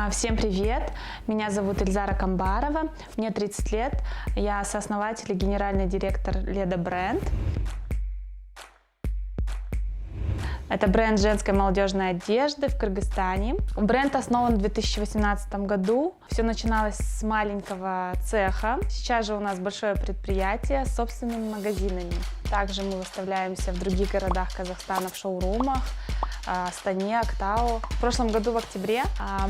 Всем привет! Меня зовут Ильзара Камбарова, мне 30 лет, я сооснователь и генеральный директор Leda Brand. Это бренд женской молодежной одежды в Кыргызстане. Бренд основан в 2018 году. Все начиналось с маленького цеха. Сейчас же у нас большое предприятие с собственными магазинами. Также мы выставляемся в других городах Казахстана в шоурумах, Астане, Актау. В прошлом году в октябре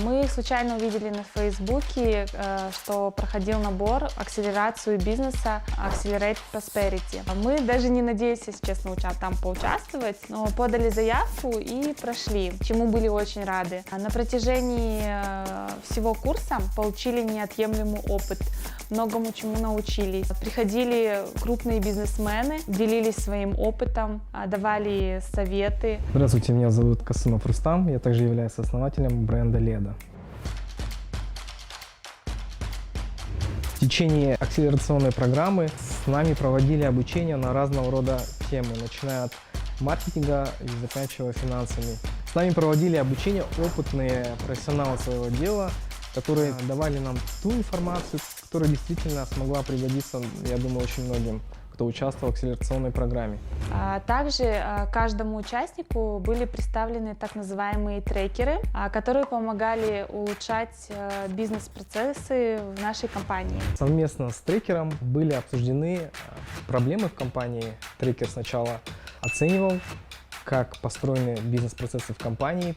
мы случайно увидели на Фейсбуке, что проходил набор акселерацию бизнеса Accelerate Prosperity. Мы даже не надеялись, если честно, там поучаствовать, но подали заявку и прошли, чему были очень рады. На протяжении всего курса получили неотъемлемый опыт, многому чему научились. Приходили крупные бизнесмены, делились своим опытом, давали советы. Здравствуйте, меня зовут Касымов Рустам, я также являюсь основателем бренда Leda. В течение акселерационной программы с нами проводили обучение на разного рода темы, начиная от маркетинга и заканчивая финансами. С нами проводили обучение опытные профессионалы своего дела, которые давали нам ту информацию, которая действительно смогла пригодиться, я думаю, очень многим, кто участвовал в акселерационной программе. Также каждому участнику были представлены так называемые трекеры, которые помогали улучшать бизнес-процессы в нашей компании. Совместно с трекером были обсуждены проблемы в компании. Трекер сначала оценивал, как построены бизнес-процессы в компании,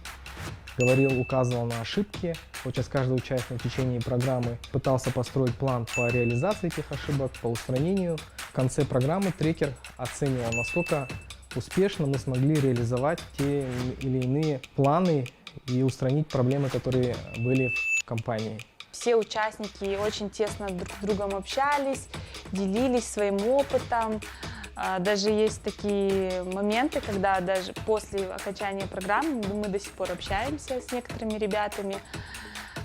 говорил, указывал на ошибки. Сейчас каждый участник в течение программы пытался построить план по реализации этих ошибок, по устранению. В конце программы трекер оценивал, насколько успешно мы смогли реализовать те или иные планы и устранить проблемы, которые были в компании. Все участники очень тесно друг с другом общались, делились своим опытом. Даже есть такие моменты, когда даже после окончания программы мы до сих пор общаемся с некоторыми ребятами,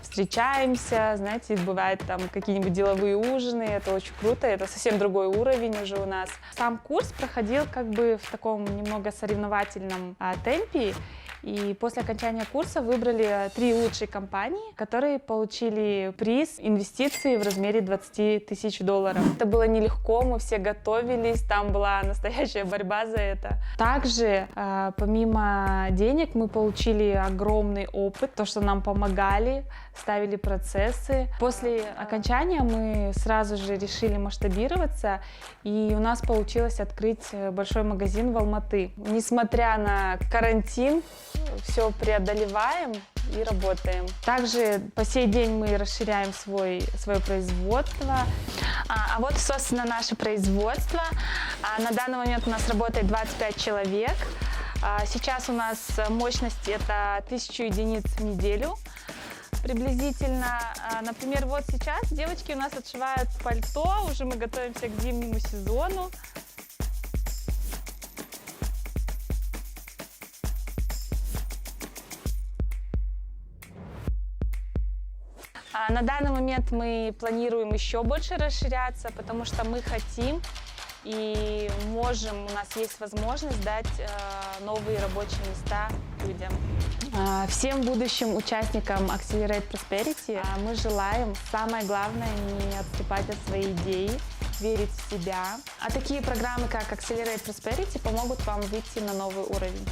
встречаемся, знаете, бывают там какие-нибудь деловые ужины, это очень круто, это совсем другой уровень уже у нас. Сам курс проходил как бы в таком немного соревновательном темпе, и после окончания курса выбрали 3 лучшие компании, которые получили приз инвестиции в размере $20 тысяч. Это было нелегко, мы все готовились, там была настоящая борьба за это. Также, помимо денег, мы получили огромный опыт, то, что нам помогали, ставили процессы. После окончания мы сразу же решили масштабироваться, и у нас получилось открыть большой магазин в Алматы. Несмотря на карантин, все преодолеваем и работаем. Также по сей день мы расширяем свое производство. А вот, собственно, наше производство. На данный момент у нас работает 25 человек. Сейчас у нас мощность это 1000 единиц в неделю. Приблизительно, например, вот сейчас девочки у нас отшивают пальто, уже мы готовимся к зимнему сезону. На данный момент мы планируем еще больше расширяться, потому что мы хотим и можем, у нас есть возможность дать новые рабочие места людям. Всем будущим участникам Accelerate Prosperity мы желаем, самое главное, не отступать от своей идеи, верить в себя. А такие программы, как Accelerate Prosperity, помогут вам выйти на новый уровень.